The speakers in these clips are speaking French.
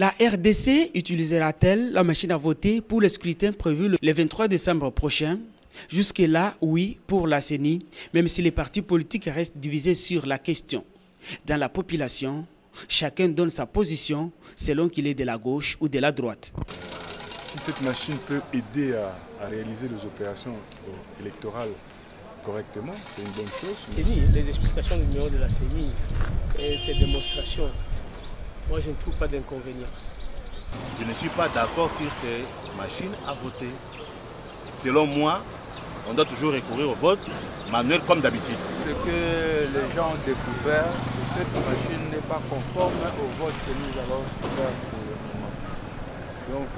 La RDC utilisera-t-elle la machine à voter pour le scrutin prévu le 23 décembre prochain? Jusque-là, oui, pour la CENI, même si les partis politiques restent divisés sur la question. Dans la population, chacun donne sa position selon qu'il est de la gauche ou de la droite. Si cette machine peut aider à réaliser les opérations électorales correctement, c'est une bonne chose. Les explications du numéro de la CENI et ces démonstrations, moi je ne trouve pas d'inconvénient. Je ne suis pas d'accord sur ces machines à voter. Selon moi, on doit toujours recourir au vote manuel comme d'habitude. Ce que les gens ont découvert, c'est que cette machine n'est pas conforme au vote que nous allons faire pour le moment. Donc,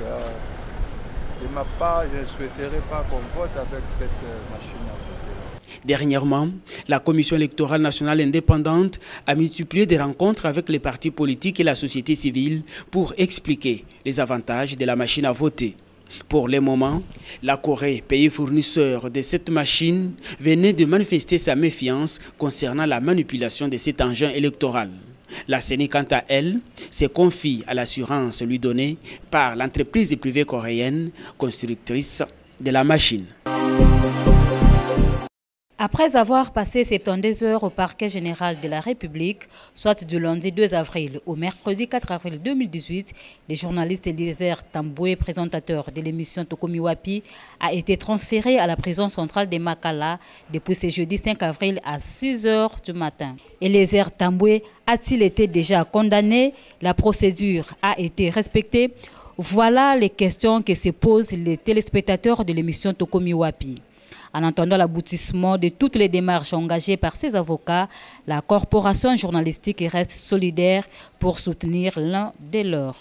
de ma part, je ne souhaiterais pas qu'on vote avec cette machine à voter. Dernièrement, la Commission électorale nationale indépendante a multiplié des rencontres avec les partis politiques et la société civile pour expliquer les avantages de la machine à voter. Pour le moment, la Corée, pays fournisseur de cette machine, venait de manifester sa méfiance concernant la manipulation de cet engin électoral. La CENI, quant à elle, se confie à l'assurance lui donnée par l'entreprise privée coréenne constructrice de la machine. Après avoir passé 72 heures au parquet général de la République, soit du lundi 2 avril au mercredi 4 avril 2018, le journaliste Eliezer Tamboué, présentateur de l'émission Tokomi Wapi, a été transféré à la prison centrale de Makala depuis ce jeudi 5 avril à 6 heures du matin. Eliezer Tamboué a-t-il été déjà condamné? La procédure a été respectée? Voilà les questions que se posent les téléspectateurs de l'émission Tokomi Wapi. En attendant l'aboutissement de toutes les démarches engagées par ses avocats, la corporation journalistique reste solidaire pour soutenir l'un des leurs.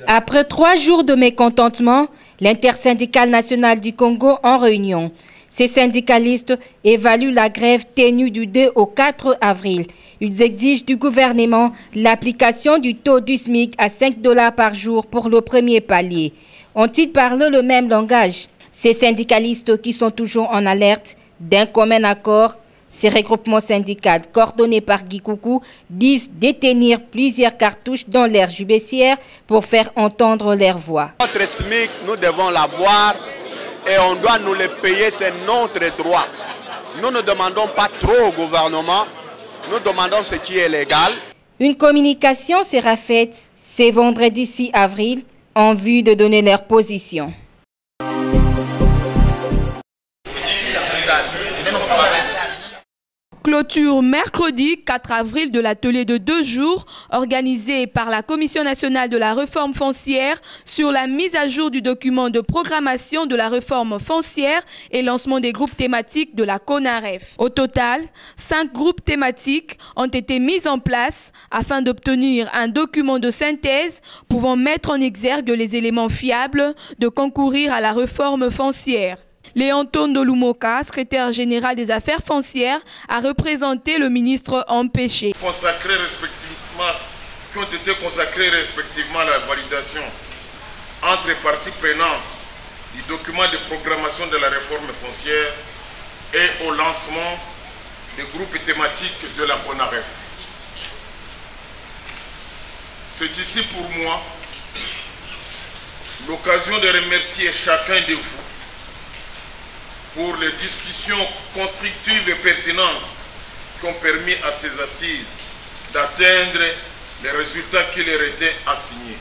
Après 3 jours de mécontentement, l'intersyndicale nationale du Congo en réunion. Ces syndicalistes évaluent la grève tenue du 2 au 4 avril. Ils exigent du gouvernement l'application du taux du SMIC à 5 $ par jour pour le premier palier. Ont-ils parlé le même langage? Ces syndicalistes qui sont toujours en alerte d'un commun accord, ces regroupements syndicaux coordonnés par Guy Coucou disent détenir plusieurs cartouches dans leur jubessière pour faire entendre leur voix. Notre SMIC, nous devons l'avoir. Et on doit nous les payer, c'est notre droit. Nous ne demandons pas trop au gouvernement, nous demandons ce qui est légal. Une communication sera faite ce vendredi 6 avril en vue de donner leur position. Clôture mercredi 4 avril de l'atelier de 2 jours organisé par la Commission nationale de la réforme foncière sur la mise à jour du document de programmation de la réforme foncière et lancement des groupes thématiques de la CONAREF. Au total, 5 groupes thématiques ont été mis en place afin d'obtenir un document de synthèse pouvant mettre en exergue les éléments fiables de concourir à la réforme foncière. Léon Tondo Lumoka, secrétaire général des affaires foncières, a représenté le ministre empêché. Qui ont été consacrés respectivement à la validation entre parties prenantes du document de programmation de la réforme foncière et au lancement des groupes thématiques de la CONAREF. C'est ici pour moi l'occasion de remercier chacun de vous pour les discussions constructives et pertinentes qui ont permis à ces assises d'atteindre les résultats qui leur étaient assignés.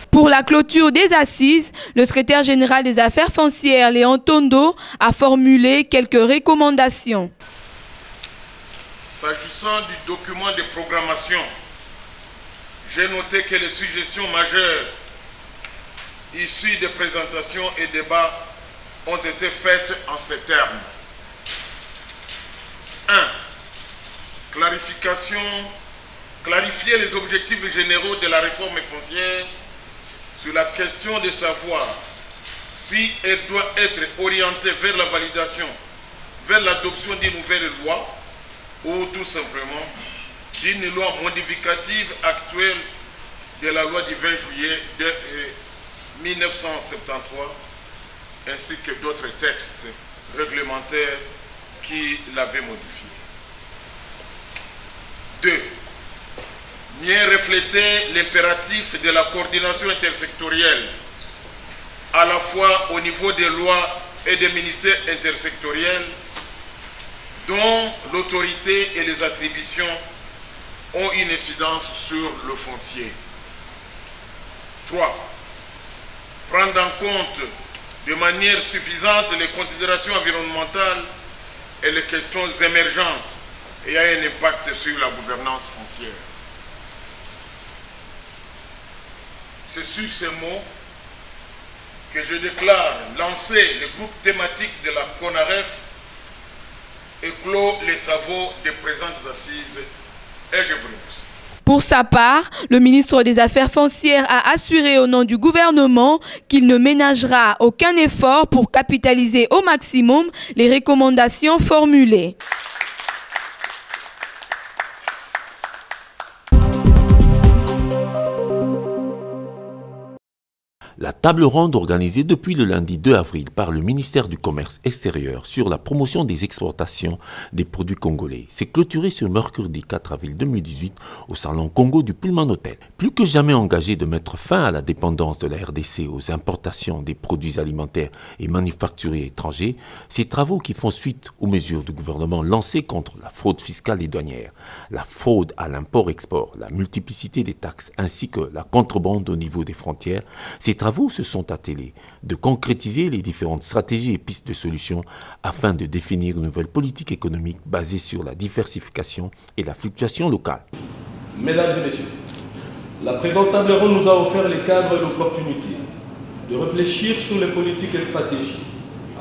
Pour la clôture des assises, le secrétaire général des affaires foncières, Léon Tondo, a formulé quelques recommandations. S'agissant du document de programmation, j'ai noté que les suggestions majeures issues des présentations et débats ont été faites en ces termes. 1. Clarifier les objectifs généraux de la réforme foncière sur la question de savoir si elle doit être orientée vers la validation, vers l'adoption d'une nouvelle loi ou tout simplement d'une loi modificative actuelle de la loi du 20 juillet 1973 ainsi que d'autres textes réglementaires qui l'avaient modifié. 2. Mieux refléter l'impératif de la coordination intersectorielle, à la fois au niveau des lois et des ministères intersectoriels, dont l'autorité et les attributions ont une incidence sur le foncier. 3. Prendre en compte de manière suffisante les considérations environnementales et les questions émergentes ayant un impact sur la gouvernance foncière. C'est sur ces mots que je déclare lancer le groupe thématique de la CONAREF et clôt les travaux des présentes assises. Et je vous remercie. Pour sa part, le ministre des Affaires foncières a assuré au nom du gouvernement qu'il ne ménagera aucun effort pour capitaliser au maximum les recommandations formulées. La table ronde organisée depuis le lundi 2 avril par le ministère du Commerce extérieur sur la promotion des exportations des produits congolais s'est clôturée ce mercredi 4 avril 2018 au Salon Congo du Pullman Hotel. Plus que jamais engagé de mettre fin à la dépendance de la RDC aux importations des produits alimentaires et manufacturiers étrangers, ces travaux qui font suite aux mesures du gouvernement lancées contre la fraude fiscale et douanière, la fraude à l'import-export, la multiplicité des taxes ainsi que la contrebande au niveau des frontières, ces travaux se sont attelés de concrétiser les différentes stratégies et pistes de solutions afin de définir une nouvelle politique économique basée sur la diversification et la fluctuation locale. Mesdames et messieurs, la présente table ronde nous a offert les cadres et l'opportunité de réfléchir sur les politiques et stratégies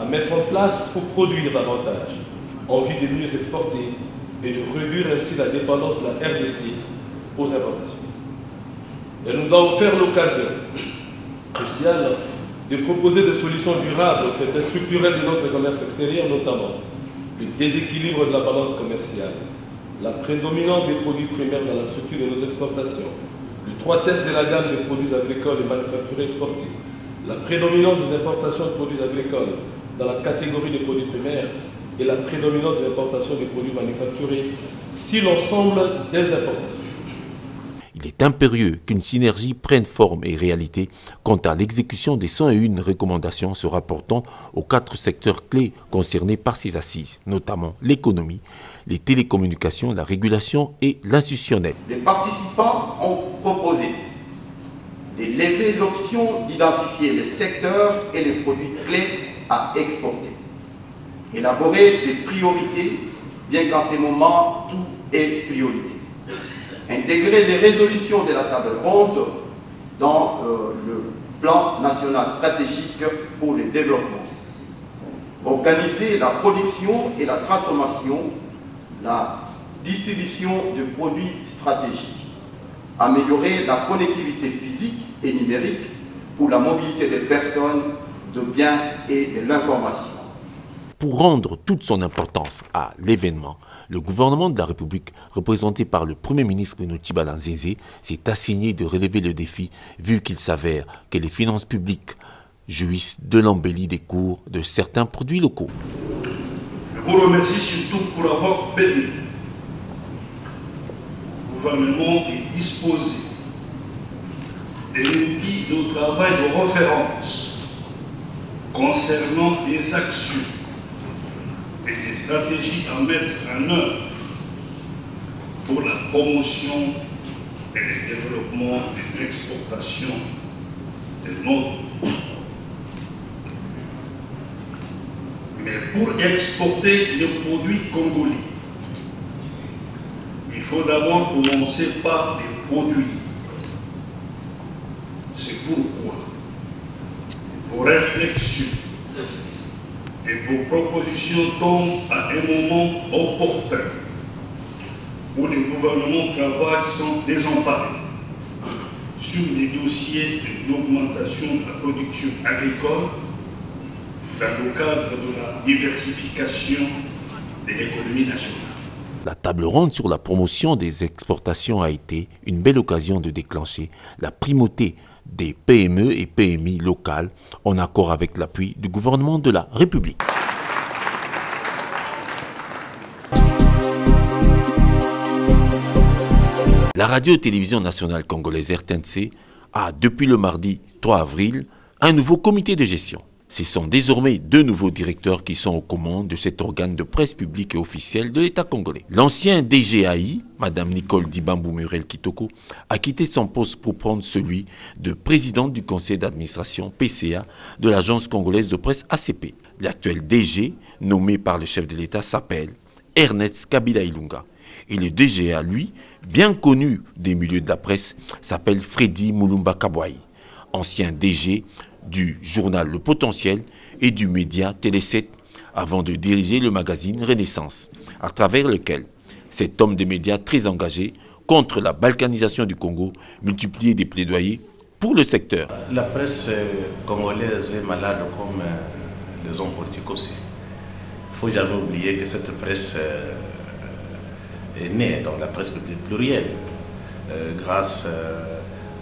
à mettre en place pour produire davantage en vue de mieux exporter et de réduire ainsi la dépendance de la RDC aux importations. Elle nous a offert l'occasion crucial de proposer des solutions durables aux faiblesses structurelles de notre commerce extérieur, notamment le déséquilibre de la balance commerciale, la prédominance des produits primaires dans la structure de nos exportations, l'étroitesse de la gamme de produits agricoles et manufacturiers exportés, la prédominance des importations de produits agricoles dans la catégorie des produits primaires et la prédominance des importations de produits manufacturiers si l'ensemble des importations. Il est impérieux qu'une synergie prenne forme et réalité quant à l'exécution des 101 recommandations se rapportant aux 4 secteurs clés concernés par ces assises, notamment l'économie, les télécommunications, la régulation et l'institutionnel. Les participants ont proposé de lever l'option d'identifier les secteurs et les produits clés à exporter, élaborer des priorités, bien qu'en ces moments tout est priorité. Intégrer les résolutions de la table ronde dans le plan national stratégique pour le développement. Organiser la production et la transformation, la distribution de produits stratégiques. Améliorer la connectivité physique et numérique pour la mobilité des personnes, de biens et de l'information. Pour rendre toute son importance à l'événement, le gouvernement de la République, représenté par le Premier ministre Bruno Tshibala Nzeze, s'est assigné de relever le défi vu qu'il s'avère que les finances publiques jouissent de l'embellie des cours de certains produits locaux. Je vous remercie surtout pour avoir permis. Le gouvernement est disposé des outils de travail de référence concernant des actions et des stratégies à mettre en œuvre pour la promotion et le développement des exportations de notre pays. Mais pour exporter les produits congolais, il faut d'abord commencer par les produits. C'est pourquoi vos réflexions et vos propositions tombent à un moment opportun où le gouvernement travaille sans désemparer sur les dossiers de l'augmentation de la production agricole dans le cadre de la diversification de l'économie nationale. La table ronde sur la promotion des exportations a été une belle occasion de déclencher la primauté des PME et PMI locales en accord avec l'appui du gouvernement de la République. La radio-télévision nationale congolaise RTNC a, depuis le mardi 3 avril, un nouveau comité de gestion. Ce sont désormais 2 nouveaux directeurs qui sont aux commandes de cet organe de presse publique et officielle de l'État congolais. L'ancien DGAI, Mme Nicole Dibambou Murel Kitoko, a quitté son poste pour prendre celui de présidente du conseil d'administration PCA de l'agence congolaise de presse ACP. L'actuel DG, nommé par le chef de l'État, s'appelle Ernest Kabila Ilunga. Et le DGA, lui, bien connu des milieux de la presse, s'appelle Freddy Mulumba Kabouaï, ancien DG du journal Le Potentiel et du média Télé 7, avant de diriger le magazine Renaissance, à travers lequel cet homme des médias très engagé contre la balkanisation du Congo multipliait des plaidoyers pour le secteur. La presse congolaise est malade comme les hommes politiques aussi. Il ne faut jamais oublier que cette presse est née, donc la presse plurielle, grâce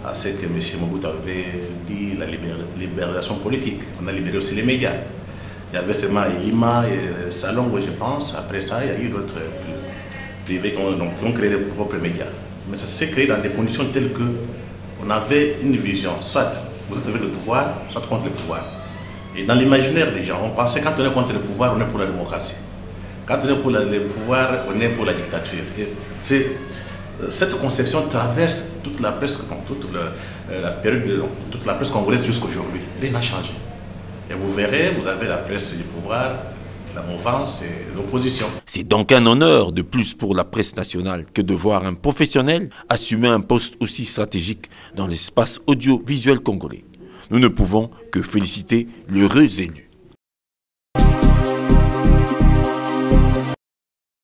à ce que M. Mobutu avait dit, la libération politique. On a libéré aussi les médias. Il y avait seulement Elima et Salongo, je pense. Après ça, il y a eu d'autres privés qui ont créé leurs propres médias. Mais ça s'est créé dans des conditions telles que on avait une vision, soit vous êtes avec le pouvoir, soit contre le pouvoir. Et dans l'imaginaire des gens, on pensait que quand on est contre le pouvoir, on est pour la démocratie. Quand on est pour le pouvoir, on est pour la dictature. Et cette conception traverse toute la presse, toute la période, toute la presse congolaise jusqu'à aujourd'hui. Rien n'a changé. Et vous verrez, vous avez la presse du pouvoir, la mouvance et l'opposition. C'est donc un honneur de plus pour la presse nationale que de voir un professionnel assumer un poste aussi stratégique dans l'espace audiovisuel congolais. Nous ne pouvons que féliciter l'heureux élu.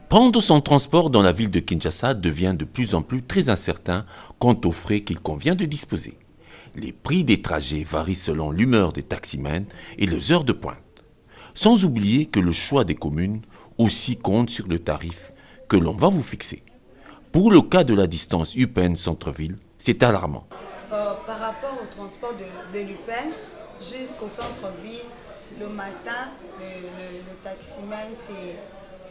Prendre son transport dans la ville de Kinshasa devient de plus en plus très incertain quant aux frais qu'il convient de disposer. Les prix des trajets varient selon l'humeur des taximens et les heures de pointe. Sans oublier que le choix des communes aussi compte sur le tarif que l'on va vous fixer. Pour le cas de la distance UPN-Centreville, c'est alarmant. Par rapport au transport de l'UPN jusqu'au centre-ville, le matin, le taximan,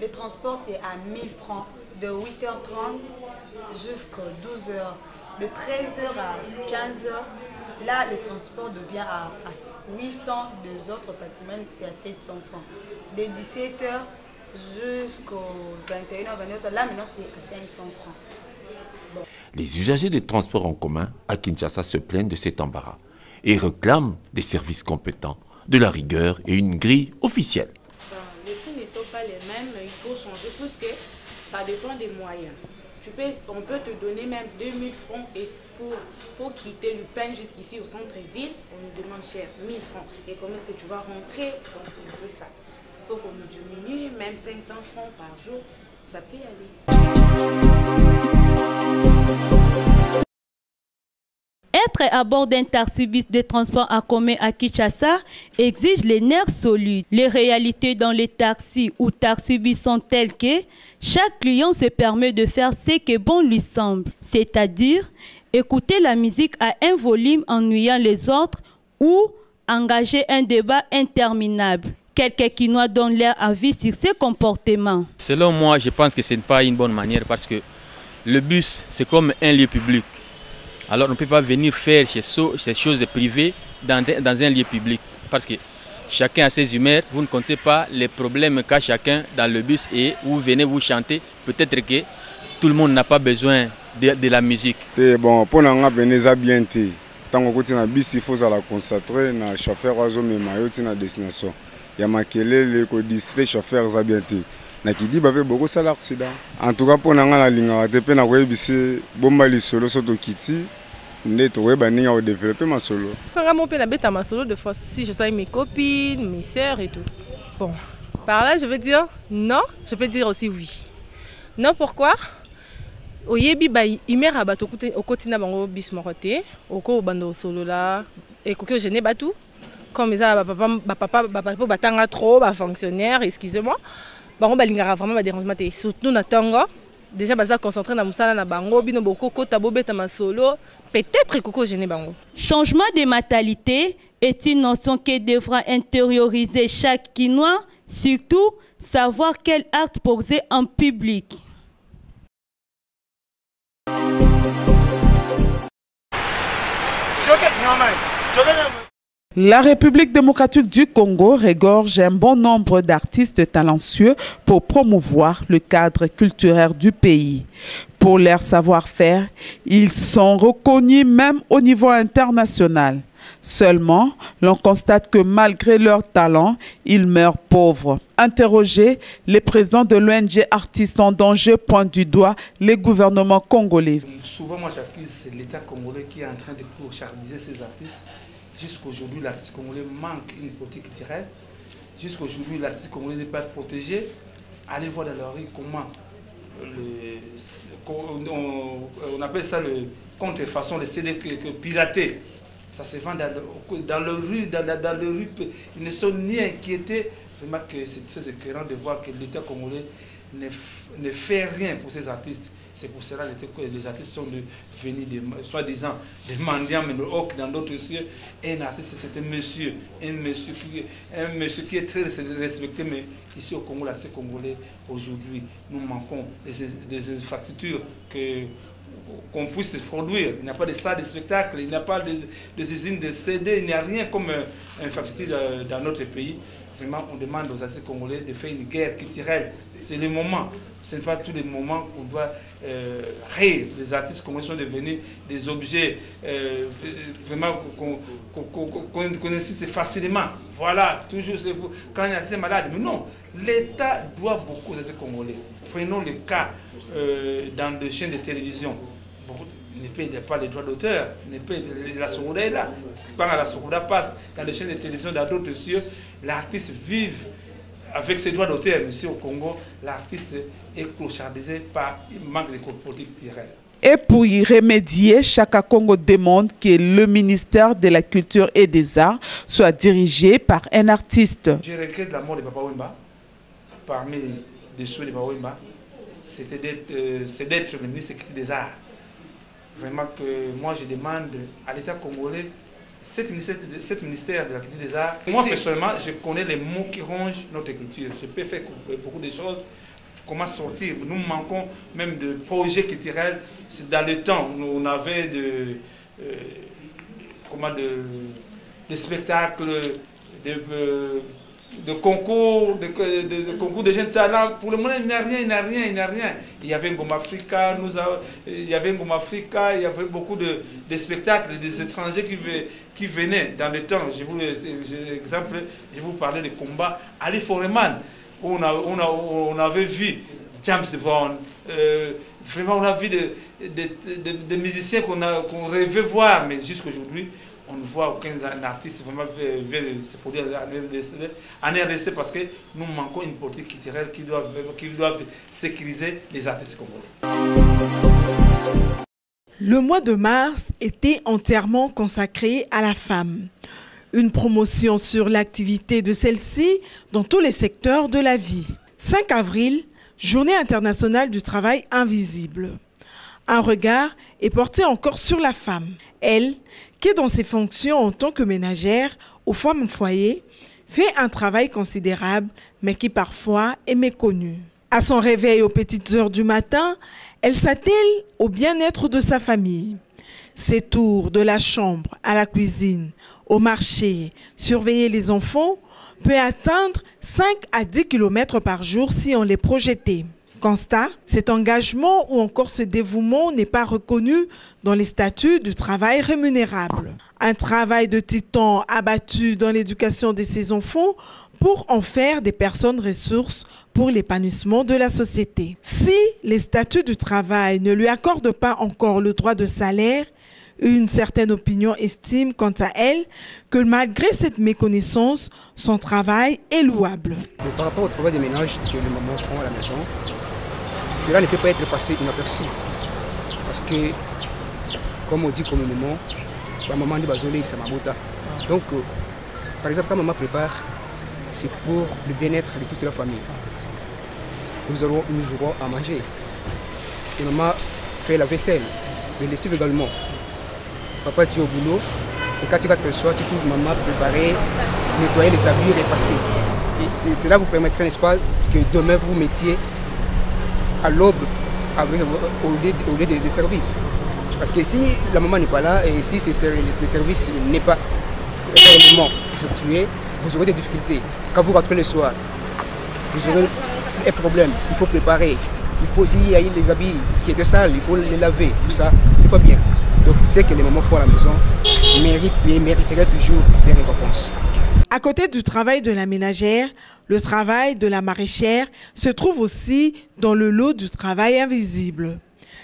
le transport c'est à 1000 francs, de 8h30 jusqu'à 12h, de 13h à 15h. Là, le transport devient à 800, deux autres taximans c'est à 700 francs. De 17h jusqu'au 21h, 22h, là maintenant c'est à 500 francs. Bon. Les usagers des transports en commun à Kinshasa se plaignent de cet embarras et réclament des services compétents, de la rigueur et une grille officielle. Les prix ne sont pas les mêmes, il faut changer parce que ça dépend des moyens. On peut te donner même 2000 francs et pour quitter l'UPN jusqu'ici au centre-ville, on nous demande cher, 1000 francs. Et comment est-ce que tu vas rentrer? Donc c'est un peu ça. Il faut qu'on nous diminue, même 500 francs par jour, ça peut y aller. Être à bord d'un taxi-bus de transport en commun à Kinshasa exige les nerfs solides. Les réalités dans les taxis ou taxi-bus sont telles que chaque client se permet de faire ce que bon lui semble, c'est-à-dire écouter la musique à un volume ennuyant les autres ou engager un débat interminable. Quelqu'un qui nous donne leur avis sur ces comportements. Selon moi, je pense que ce n'est pas une bonne manière parce que le bus, c'est comme un lieu public. Alors on ne peut pas venir faire ces choses privées dans un lieu public. Parce que chacun a ses humeurs, vous ne connaissez pas les problèmes qu'a chacun dans le bus et vous venez vous chanter. Peut-être que tout le monde n'a pas besoin de la musique. Bon, pour nous venir bien, tant que tu bus, il faut se concentrer sur le chauffeur à la destination. Il y a makelele ko distrait chauffeur za bien te na kidi ba pe beaucoup ça l'accident en tout cas pour nanga la linga te pe na ko ebisi bomba li solo soto kiti nde to weba ninga o développer ma solo fanga mon pe na beta ma solo de fois si je sois avec mes copines, mes sœurs et tout. Bon, par là je veux dire non, je peux dire aussi oui. Non, pourquoi? Oyebi ba imera bato au kotina bango bis moroté oko bando solo là et ko gêner batou. Comme ça, papa batanga trop, fonctionnaire, excusez-moi. Bango balingara vraiment ba dérangement té surtout na tanga. Déjà baza concentré na musala na bango bino boko kota bobeta ma solo, peut-être koko gêner bango. Changement de mentalité est une notion qui devra intérioriser chaque Kinois, surtout savoir quel acte poser en public. La République démocratique du Congo regorge un bon nombre d'artistes talentueux pour promouvoir le cadre culturel du pays. Pour leur savoir-faire, ils sont reconnus même au niveau international. Seulement, l'on constate que malgré leur talent, ils meurent pauvres. Interrogé, les présidents de l'ONG Artistes en danger pointent du doigt les gouvernements congolais. Souvent, moi j'accuse, c'est l'État congolais qui est en train de clochardiser ces artistes. Jusqu'aujourd'hui, l'artiste congolais manque une politique culturelle. Jusqu'aujourd'hui, l'artiste congolais n'est pas protégé. Allez voir dans la rue comment on appelle ça le contrefaçon, les CD piratés. Ça se vend dans le rue, ils ne sont ni inquiétés. Vraiment que c'est très écœurant de voir que l'État congolais ne fait rien pour ces artistes. C'est pour cela que les artistes sont devenus soi-disant des mendiants, mais dans d'autres cieux. Un artiste, c'est un monsieur qui est très respecté, mais ici au Congo, l'artiste congolais, aujourd'hui, nous manquons des infrastructures qu'on puisse produire. Il n'y a pas de salles de spectacle, il n'y a pas de usines de CD, il n'y a rien comme infrastructure dans notre pays. Vraiment, on demande aux artistes congolais de faire une guerre culturelle. C'est le moment. Ce n'est pas tous les moments qu'on doit rire. Les artistes congolais sont devenus des objets vraiment qu'on incite facilement. Voilà, toujours c'est vous. Quand il y a ces malades. Mais non, l'État doit beaucoup aux artistes congolais. Prenons le cas dans les chaînes de télévision. Ne paye pas les droits d'auteur, la Sorouda est là. Quand la Sorouda passe dans les chaînes de télévision dans d'autres cieux, l'artiste vive avec ses droits d'auteur. Ici au Congo, l'artiste est clochardisé par un manque de politique directe. Et pour y remédier, Chaka Congo demande que le ministère de la Culture et des Arts soit dirigé par un artiste. Je regrette la mort de Papa Wemba. Parmi les souhaits de Papa Wemba, c'est d'être le ministre des Arts. Vraiment que moi je demande à l'État congolais, cette ministère de la culture des arts, moi personnellement je connais les mots qui rongent notre culture. Je peux faire beaucoup de choses, comment sortir. Nous manquons même de projets culturels. Dans le temps où on avait des spectacles, de concours, de concours de jeunes talents. Pour le moment, il n'y a rien. Il y avait Ngoma Africa, il y avait beaucoup de spectacles, des étrangers qui venaient dans le temps. Je vous parlais de combat. Ali Foreman, où on avait vu James Bond. Vraiment, on a vu des musiciens qu'on rêvait voir, mais jusqu'aujourd'hui, on ne voit aucun artiste vraiment se produire en RDC parce que nous manquons une politique culturelle qui doit sécuriser les artistes congolais. Le mois de mars était entièrement consacré à la femme. Une promotion sur l'activité de celle-ci dans tous les secteurs de la vie. 5 avril, Journée internationale du travail invisible. Un regard est porté encore sur la femme. Elle, qui dans ses fonctions en tant que ménagère ou femme au foyer, fait un travail considérable, mais qui parfois est méconnu. À son réveil aux petites heures du matin, elle s'attelle au bien-être de sa famille. Ses tours de la chambre à la cuisine, au marché, surveiller les enfants, peut atteindre 5 à 10 km par jour si on les projetait. Constat, cet engagement ou encore ce dévouement n'est pas reconnu dans les statuts du travail rémunérable. Un travail de titan abattu dans l'éducation de ses enfants pour en faire des personnes ressources pour l'épanouissement de la société. Si les statuts du travail ne lui accordent pas encore le droit de salaire, une certaine opinion estime quant à elle que malgré cette méconnaissance, son travail est louable. Par rapport au travail de ménage que les mamans font à la maison, cela ne peut pas être passé inaperçu. Parce que, comme on dit communément, ma maman dit bazolé, c'est ma mota. Donc, par exemple, quand maman prépare, c'est pour le bien-être de toute la famille. Nous aurons à manger. Et maman fait la vaisselle, le lessive également. Papa tu es au boulot, et quand tu vas te soir, tu trouves maman préparer, nettoyer les habits et passer. Et cela vous permettrait, n'est-ce pas, que demain vous mettiez à l'aube au lieu des services. Parce que si la maman n'est pas là et si ce service n'est pas réellement effectué, vous aurez des difficultés. Quand vous rentrez le soir, vous aurez un problème. Il faut préparer. Il faut aussi y aller les habits qui étaient sales, il faut les laver. Tout ça, c'est pas bien. Donc c'est que les mamans font à la maison mériteraient toujours des récompenses. À côté du travail de la ménagère, le travail de la maraîchère se trouve aussi dans le lot du travail invisible.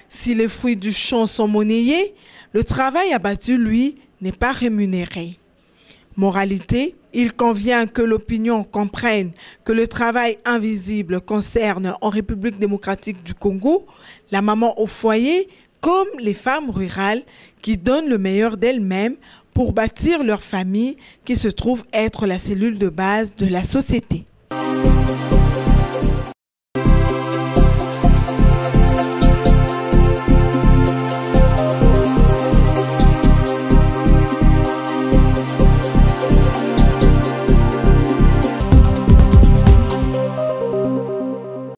Si les fruits du champ sont monnayés, le travail abattu, lui, n'est pas rémunéré. Moralité, il convient que l'opinion comprenne que le travail invisible concerne en République démocratique du Congo la maman au foyer comme les femmes rurales qui donnent le meilleur d'elles-mêmes pour bâtir leur famille qui se trouve être la cellule de base de la société.